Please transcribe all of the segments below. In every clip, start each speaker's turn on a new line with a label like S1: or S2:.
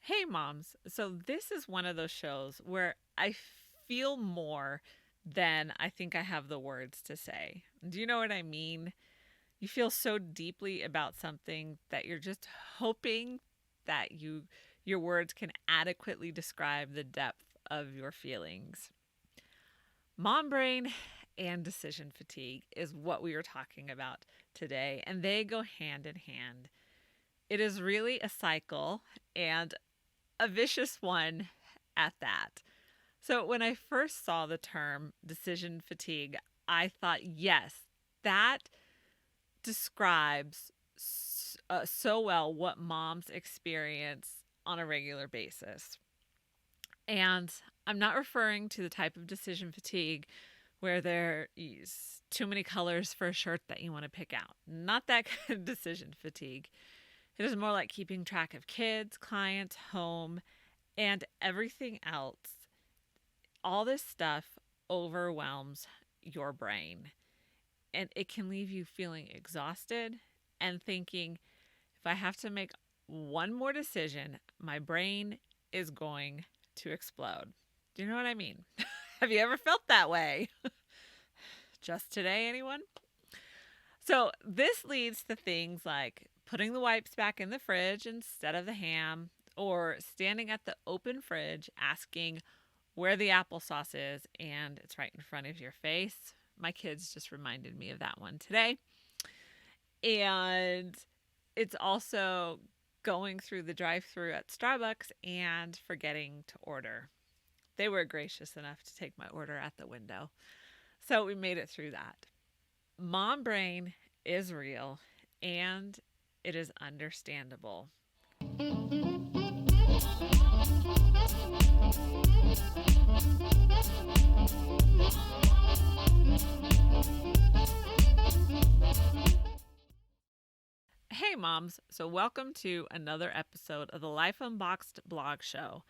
S1: Hey, moms. So, this is one of those shows where I feel more than I think I have the words to say. Do you know what I mean? You feel so deeply about something that you're just hoping that your words can adequately describe the depth of your feelings. Mom brain and decision fatigue is what we are talking about today, and they go hand in hand. It is really a cycle and a vicious one at that. So, when I first saw the term decision fatigue, I thought, yes, that describes so well what moms experience on a regular basis. And I'm not referring to the type of decision fatigue where there is too many colors for a shirt that you want to pick out. Not that kind of decision fatigue. It is more like keeping track of kids, clients, home, and everything else. All this stuff overwhelms your brain, and it can leave you feeling exhausted and thinking, if I have to make one more decision, my brain is going to explode. Do you know what I mean? Have you ever felt that way? Just today, anyone? So, this leads to things like putting the wipes back in the fridge instead of the ham, or standing at the open fridge asking where the applesauce is and it's right in front of your face. My kids just reminded me of that one today. And it's also going through the drive-through at Starbucks and forgetting to order. They were gracious enough to take my order at the window. So we made it through that. Mom brain is real and it is understandable. Hey, moms. So, welcome to another episode of the Life Unboxed blog show.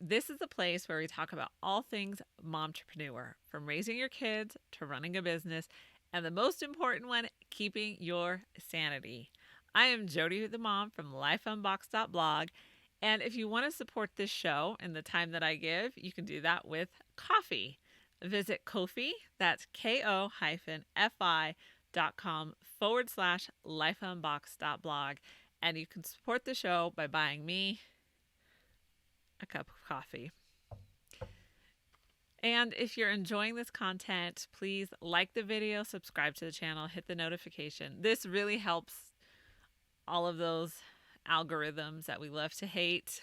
S1: This is a place where we talk about all things momtrepreneur, from raising your kids to running a business, and the most important one, keeping your sanity. I am JODIE the mom from lifeunboxed.blog, and if you want to support this show and the time that I give, you can do that with coffee. Visit Ko-fi, that's ko-fi.com/lifeunboxed.blog, and you can support the show by buying me a cup of coffee. And if you're enjoying this content, please like the video, subscribe to the channel, hit the notification. This really helps all of those algorithms that we love to hate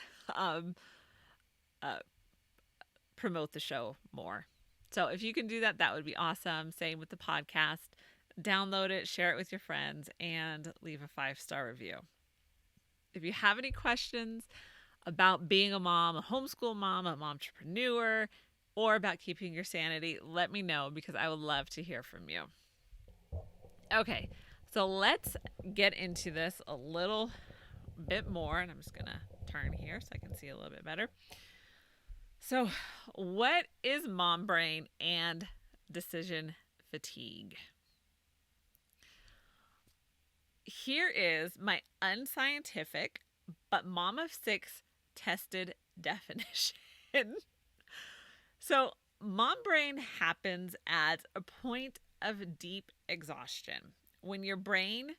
S1: promote the show more. So if you can do that, that would be awesome. Same with the podcast. Download it, share it with your friends, and leave a 5-star review. If you have any questions about being a mom, a homeschool mom, a momtrepreneur, or about keeping your sanity, let me know because I would love to hear from you. Okay, so let's get into this a little bit more, and I'm just going to turn here so I can see a little bit better. So, what is mom brain and decision fatigue? Here is my unscientific but mom of 6 tested definition. So, mom brain happens at a point of deep exhaustion when your brain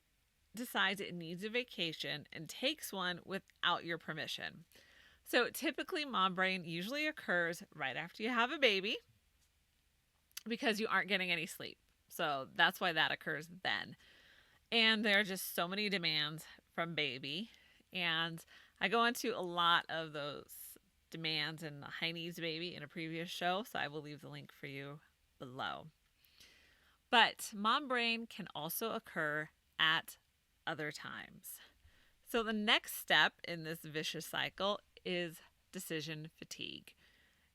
S1: decides it needs a vacation and takes one without your permission. So, typically, mom brain usually occurs right after you have a baby because you aren't getting any sleep. So, that's why that occurs then. And there are just so many demands from baby. And I go into a lot of those demands in the High Needs Baby in a previous show, so I will leave the link for you below. But mom brain can also occur at other times. So the next step in this vicious cycle is decision fatigue.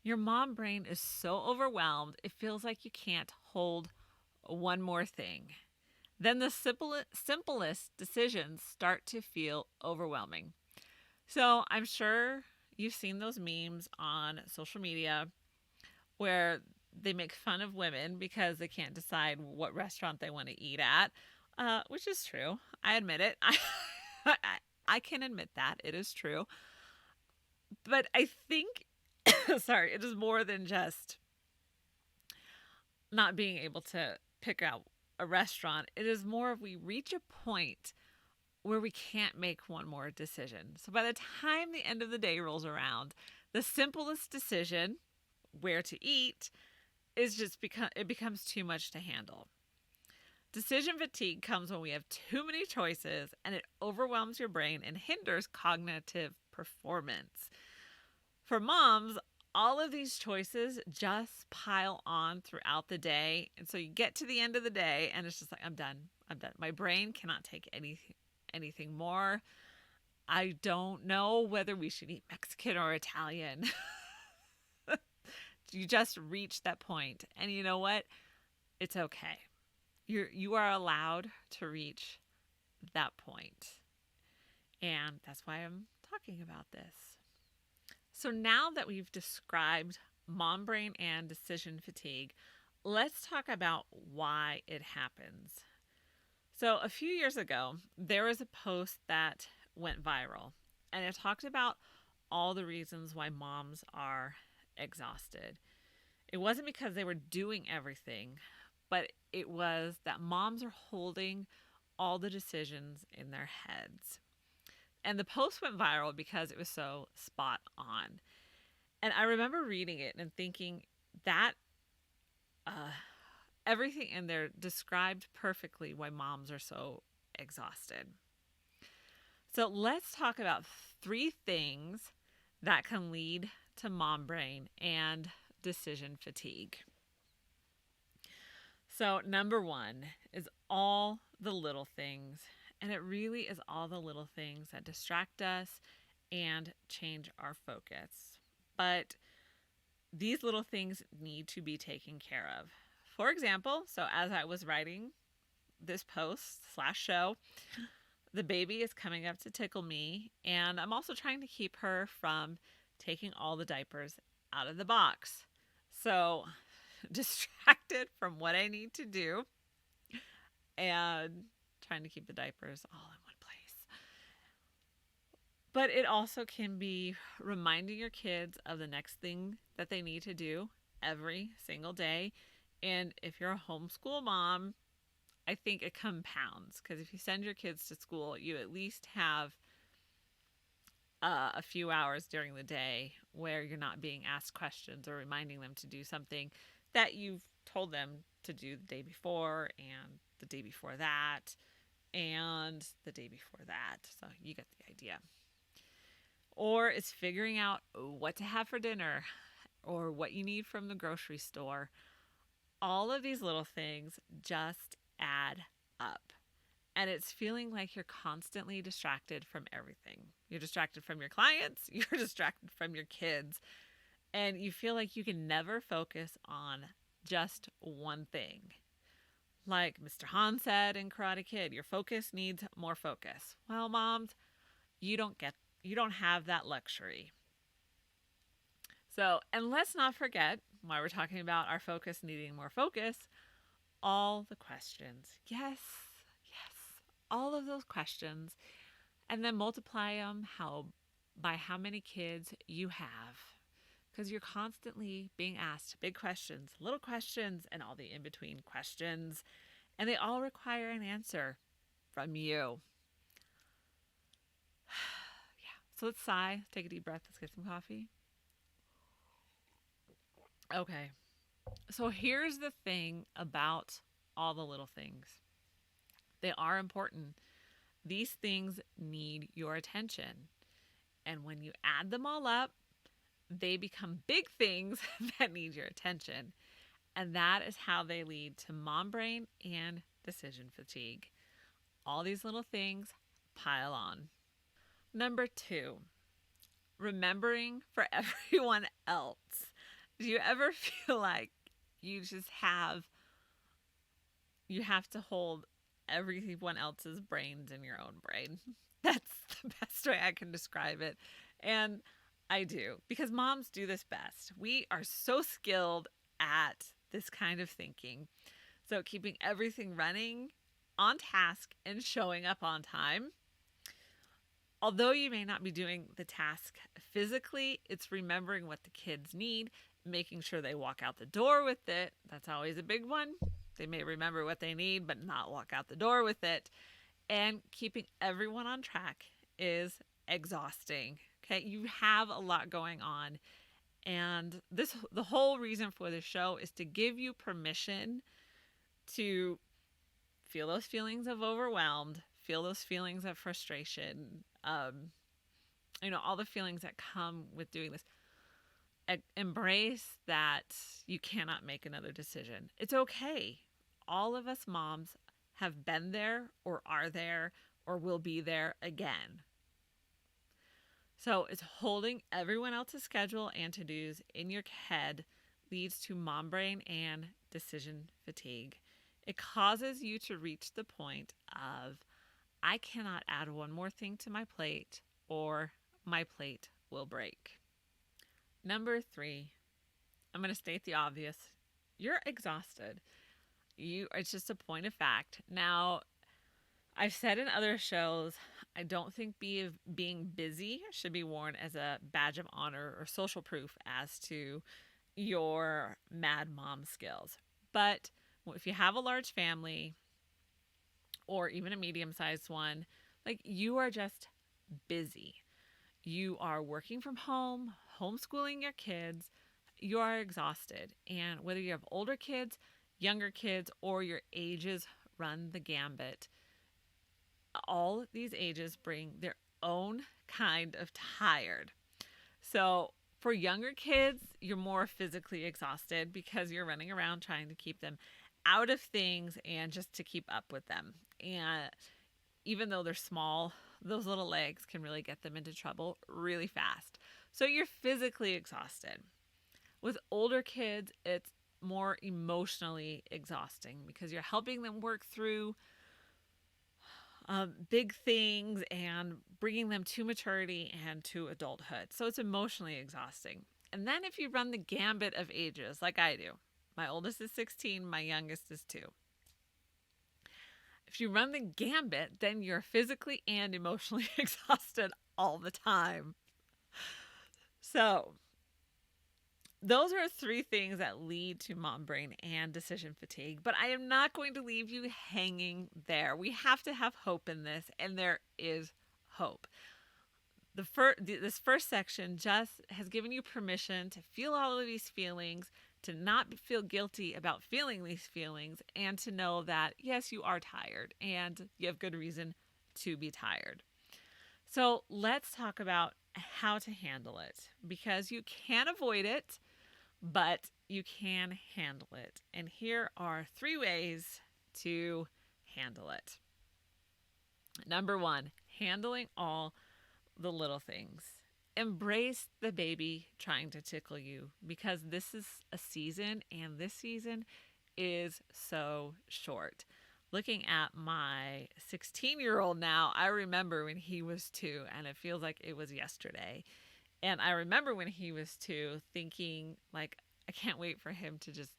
S1: Your mom brain is so overwhelmed, it feels like you can't hold one more thing. Then the simplest decisions start to feel overwhelming. So I'm sure you've seen those memes on social media where they make fun of women because they can't decide what restaurant they want to eat at, which is true. I admit it. I can admit that. It is true. But I think, sorry, it is more than just not being able to pick out a restaurant. It is more of we reach a point where we can't make one more decision. So by the time the end of the day rolls around, the simplest decision, where to eat, is just it becomes too much to handle. Decision fatigue comes when we have too many choices and it overwhelms your brain and hinders cognitive performance. For moms, all of these choices just pile on throughout the day. And so you get to the end of the day and it's just like, I'm done. I'm done. My brain cannot take anything more. I don't know whether we should eat Mexican or Italian. You just reach that point. And you know what? It's okay. You are allowed to reach that point. And that's why I'm talking about this. So now that we've described mom brain and decision fatigue, let's talk about why it happens. So a few years ago, there was a post that went viral, and it talked about all the reasons why moms are exhausted. It wasn't because they were doing everything, but it was that moms are holding all the decisions in their heads. And the post went viral because it was so spot on. And I remember reading it and thinking that everything in there described perfectly why moms are so exhausted. So let's talk about 3 things that can lead to mom brain and decision fatigue. So number 1 is all the little things. And it really is all the little things that distract us and change our focus. But these little things need to be taken care of. For example, so as I was writing this post/show, the baby is coming up to tickle me, and I'm also trying to keep her from taking all the diapers out of the box. So distracted from what I need to do and trying to keep the diapers all in one place. But it also can be reminding your kids of the next thing that they need to do every single day. And if you're a homeschool mom, I think it compounds, because if you send your kids to school, you at least have a few hours during the day where you're not being asked questions or reminding them to do something that you've told them to do the day before and the day before that and the day before that. So you get the idea. Or it's figuring out what to have for dinner or what you need from the grocery store. All of these little things just add up. And it's feeling like you're constantly distracted from everything. You're distracted from your clients, you're distracted from your kids, and you feel like you can never focus on just one thing. Like Mr. Han said in Karate Kid, your focus needs more focus. Well, moms, you don't have that luxury. So, and let's not forget, while we're talking about our focus needing more focus, all the questions. Yes, all of those questions, and then multiply them by how many kids you have, because you're constantly being asked big questions, little questions, and all the in-between questions, and they all require an answer from you. Yeah, so let's sigh, take a deep breath, let's get some coffee. Okay, so here's the thing about all the little things. They are important. These things need your attention. And when you add them all up, they become big things that need your attention. And that is how they lead to mom brain and decision fatigue. All these little things pile on. Number 2, remembering for everyone else. Do you ever feel like you have to hold everyone else's brains in your own brain? That's the best way I can describe it. And I do, because moms do this best. We are so skilled at this kind of thinking. So keeping everything running, on task, and showing up on time. Although you may not be doing the task physically, it's remembering what the kids need, making sure they walk out the door with it. That's always a big one. They may remember what they need, but not walk out the door with it. And keeping everyone on track is exhausting. Okay, you have a lot going on. And the whole reason for this show is to give you permission to feel those feelings of overwhelmed, feel those feelings of frustration, all the feelings that come with doing this. Embrace that you cannot make another decision. It's okay. All of us moms have been there or are there or will be there again. So it's holding everyone else's schedule and to-dos in your head leads to mom brain and decision fatigue. It causes you to reach the point of, I cannot add one more thing to my plate or my plate will break. Number 3, I'm going to state the obvious. You're exhausted. It's just a point of fact. Now, I've said in other shows, I don't think being busy should be worn as a badge of honor or social proof as to your mad mom skills. But if you have a large family or even a medium-sized one, like, you are just busy. You are working from home, homeschooling your kids, you are exhausted. And whether you have older kids, younger kids, or your ages run the gambit, all these ages bring their own kind of tired. So for younger kids, you're more physically exhausted because you're running around trying to keep them out of things and just to keep up with them. And even though they're small, those little legs can really get them into trouble really fast. So you're physically exhausted. With older kids, it's more emotionally exhausting because you're helping them work through big things and bringing them to maturity and to adulthood. So it's emotionally exhausting. And then if you run the gambit of ages, like I do, my oldest is 16, my youngest is 2. If you run the gambit, then you're physically and emotionally exhausted all the time. So those are 3 things that lead to mom brain and decision fatigue, but I am not going to leave you hanging there. We have to have hope in this, and there is hope. This first section just has given you permission to feel all of these feelings, to not feel guilty about feeling these feelings, and to know that, yes, you are tired, and you have good reason to be tired. So let's talk about how to handle it, because you can't avoid it, but you can handle it. And here are 3 ways to handle it. Number 1, handling all the little things. Embrace the baby trying to tickle you, because this is a season, and this season is so short. Looking at my 16-year-old now, I remember when he was 2, and it feels like it was yesterday. And I remember when he was 2 thinking, like, I can't wait for him to just,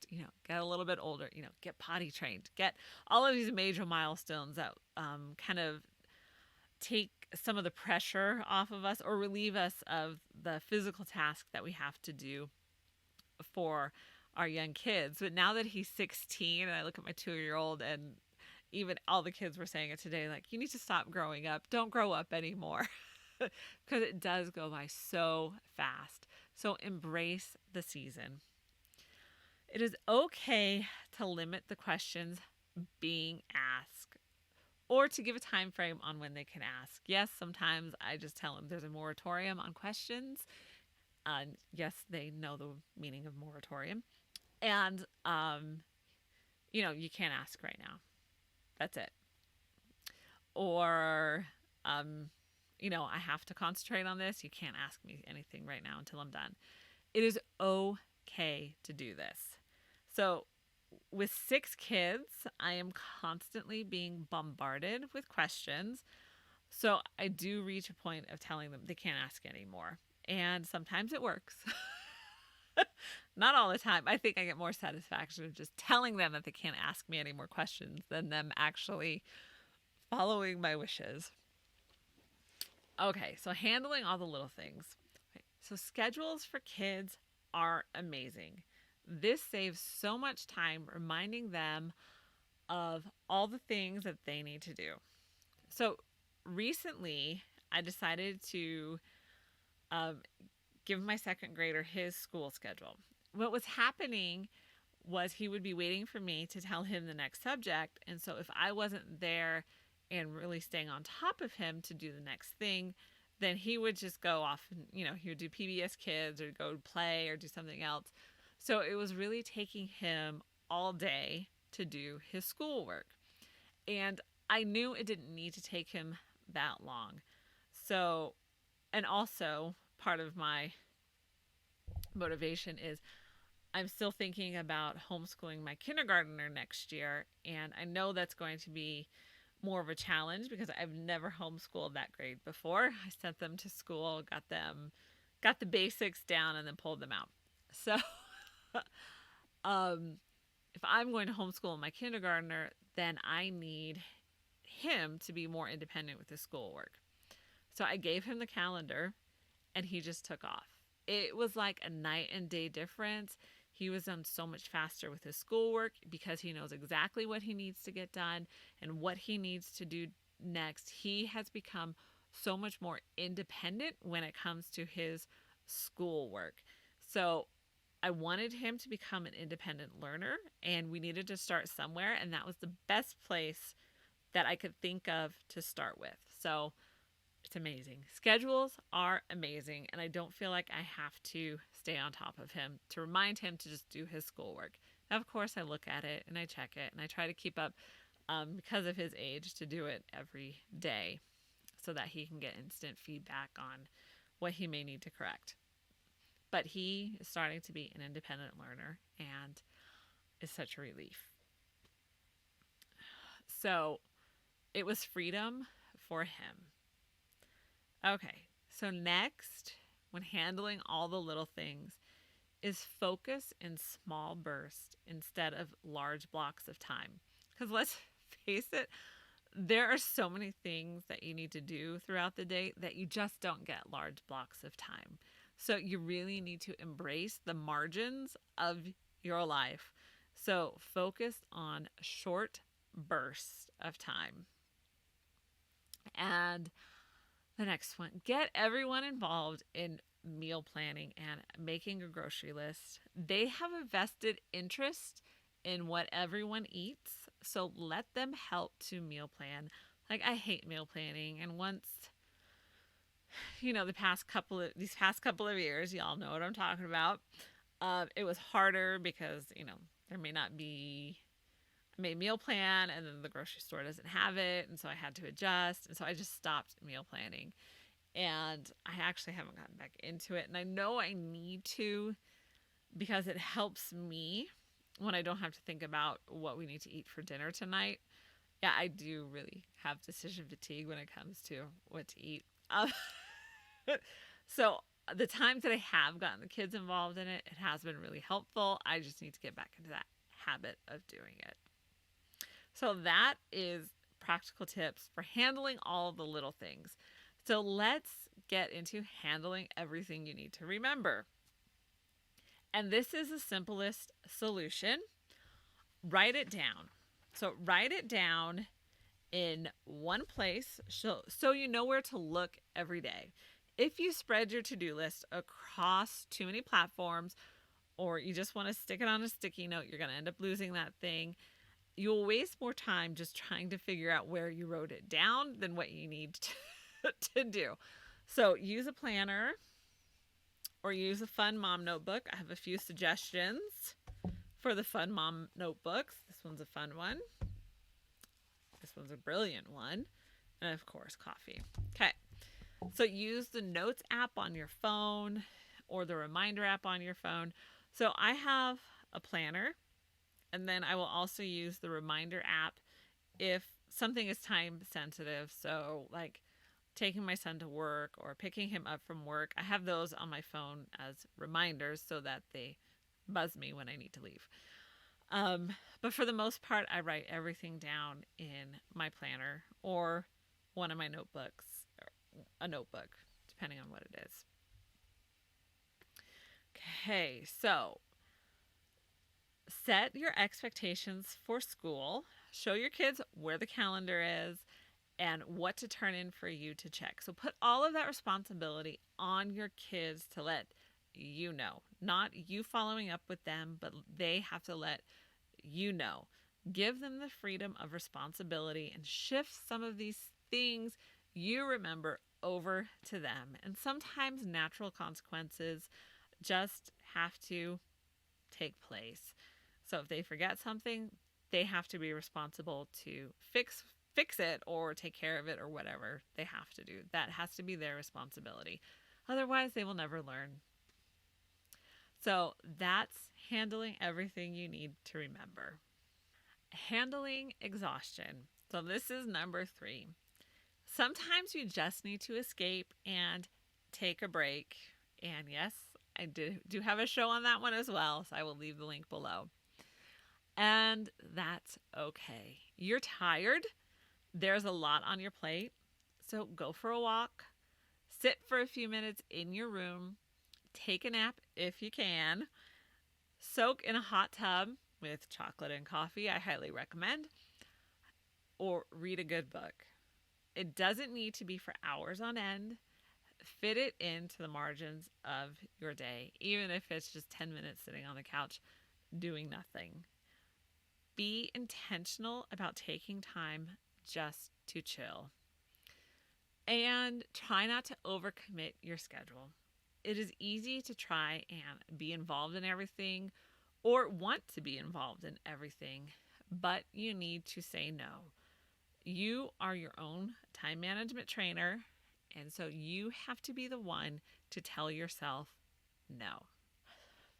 S1: get a little bit older, get potty trained, get all of these major milestones that kind of take some of the pressure off of us or relieve us of the physical task that we have to do for our young kids. But now that he's 16 and I look at my 2-year-old, and even all the kids were saying it today, like, you need to stop growing up. Don't grow up anymore. Because it does go by so fast. So embrace the season. It is okay to limit the questions being asked, or to give a time frame on when they can ask. Yes, sometimes I just tell them there's a moratorium on questions. Yes, they know the meaning of moratorium. And, you can't ask right now. That's it. Or, I have to concentrate on this. You can't ask me anything right now until I'm done. It is okay to do this. So with 6 kids, I am constantly being bombarded with questions. So I do reach a point of telling them they can't ask anymore. And sometimes it works. Not all the time. I think I get more satisfaction of just telling them that they can't ask me any more questions than them actually following my wishes. Okay, so handling all the little things. Okay, so schedules for kids are amazing. This saves so much time reminding them of all the things that they need to do. So recently, I decided to um, give my second grader his school schedule. What was happening was he would be waiting for me to tell him the next subject. And so if I wasn't there and really staying on top of him to do the next thing, then he would just go off and, he would do PBS Kids or go play or do something else. So it was really taking him all day to do his schoolwork. And I knew it didn't need to take him that long. So, and also part of my motivation is I'm still thinking about homeschooling my kindergartner next year, and I know that's going to be more of a challenge because I've never homeschooled that grade before. I sent them to school, got the basics down, and then pulled them out. So, if I'm going to homeschool my kindergartner, then I need him to be more independent with his schoolwork. So I gave him the calendar, and he just took off. It was like a night and day difference. He was done so much faster with his schoolwork because he knows exactly what he needs to get done and what he needs to do next. He has become so much more independent when it comes to his schoolwork. So I wanted him to become an independent learner, and we needed to start somewhere, and that was the best place that I could think of to start with. So it's amazing. Schedules are amazing, and I don't feel like I have to stay on top of him to remind him to just do his schoolwork. Now, of course, I look at it and I check it, and I try to keep up because of his age to do it every day so that he can get instant feedback on what he may need to correct. But he is starting to be an independent learner and is such a relief. So it was freedom for him. Okay, so next, when handling all the little things, is focus in small bursts instead of large blocks of time. Because let's face it, there are so many things that you need to do throughout the day that you just don't get large blocks of time. So you really need to embrace the margins of your life. So focus on short bursts of time. And the next one, get everyone involved in meal planning and making a grocery list. They have a vested interest in what everyone eats, so let them help to meal plan. Like, I hate meal planning, and once, these past couple of years, y'all know what I'm talking about. It was harder because there may not be I made a meal plan, and then the grocery store doesn't have it, and so I had to adjust, and so I just stopped meal planning. And I actually haven't gotten back into it, and I know I need to because it helps me when I don't have to think about what we need to eat for dinner tonight. Yeah, I do really have decision fatigue when it comes to what to eat. So the times that I have gotten the kids involved in it, it has been really helpful. I just need to get back into that habit of doing it. So that is practical tips for handling all the little things. So let's get into handling everything you need to remember. And this is the simplest solution. Write it down. So write it down in one place so you know where to look every day. If you spread your to-do list across too many platforms, or you just want to stick it on a sticky note, you're going to end up losing that thing. You'll waste more time just trying to figure out where you wrote it down than what you need to do. So use a planner or use a Fun Mom notebook. I have a few suggestions for the Fun Mom notebooks. This one's a fun one. This one's a brilliant one. And of course, coffee. Okay. So use the Notes app on your phone or the Reminder app on your phone. So I have a planner, and then I will also use the Reminder app if something is time sensitive. So like taking my son to work or picking him up from work, I have those on my phone as reminders so that they buzz me when I need to leave. But for the most part, I write everything down in my planner or one of my notebooks. a notebook, depending on what it is. Okay, so set your expectations for school. Show your kids where the calendar is and what to turn in for you to check. So put all of that responsibility on your kids to let you know, not you following up with them, but they have to let you know. Give them the freedom of responsibility and shift some of these things you remember over to them. And sometimes natural consequences just have to take place. So if they forget something, they have to be responsible to fix it or take care of it or whatever they have to do. That has to be their responsibility. Otherwise, they will never learn. So that's handling everything you need to remember. Handling exhaustion. So this is number 3. Sometimes you just need to escape and take a break. And yes, I do have a show on that one as well, so I will leave the link below. And that's okay. You're tired. There's a lot on your plate. So go for a walk. Sit for a few minutes in your room. Take a nap if you can. Soak in a hot tub with chocolate and coffee, I highly recommend. Or read a good book. It doesn't need to be for hours on end. Fit it into the margins of your day, even if it's just 10 minutes sitting on the couch doing nothing. Be intentional about taking time just to chill. And try not to overcommit your schedule. It is easy to try and be involved in everything or want to be involved in everything, but you need to say no. You are your own time management trainer, and so you have to be the one to tell yourself no.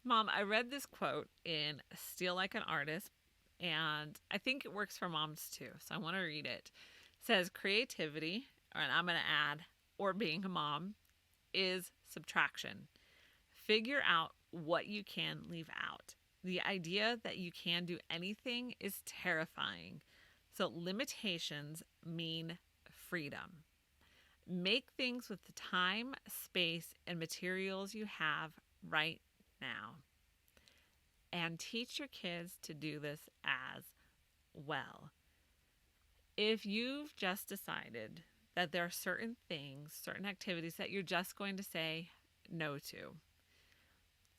S1: Mom, I read this quote in Steal Like an Artist, and I think it works for moms too, so I want to read it. It says, creativity, and I'm going to add, or being a mom, is subtraction. Figure out what you can leave out. The idea that you can do anything is terrifying. So limitations mean freedom. Make things with the time, space, and materials you have right now. And teach your kids to do this as well. If you've just decided that there are certain things, certain activities that you're just going to say no to,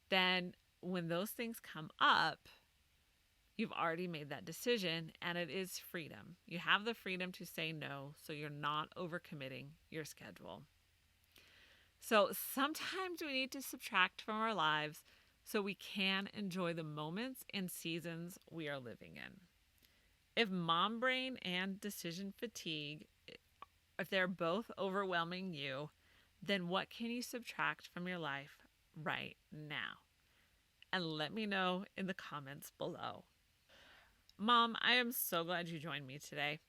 S1: then when those things come up, you've already made that decision, and it is freedom. You have the freedom to say no, so you're not overcommitting your schedule. So sometimes we need to subtract from our lives so we can enjoy the moments and seasons we are living in. If mom brain and decision fatigue, if they're both overwhelming you, then what can you subtract from your life right now? And let me know in the comments below. Mom, I am so glad you joined me today.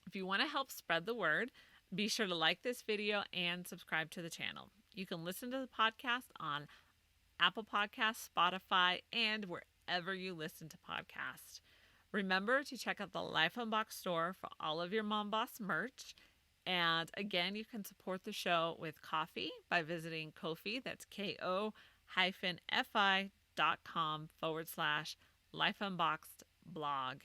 S1: If you want to help spread the word, be sure to like this video and subscribe to the channel. You can listen to the podcast on Apple Podcasts, Spotify, and wherever you listen to podcasts. Remember to check out the Life Unboxed store for all of your Mom Boss merch. And again, you can support the show with coffee by visiting Ko-fi. That's ko-fi.com/Life Unboxed blog.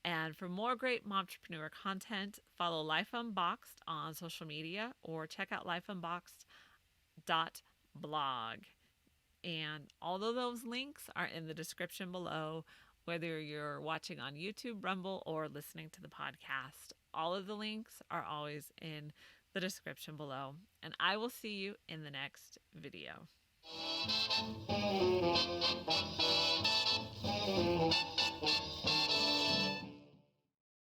S1: And for more great momtrepreneur content, follow Life Unboxed on social media or check out lifeunboxed.blog. And all of those links are in the description below, whether you're watching on YouTube, Rumble, or listening to the podcast. All of the links are always in the description below. And I will see you in the next video.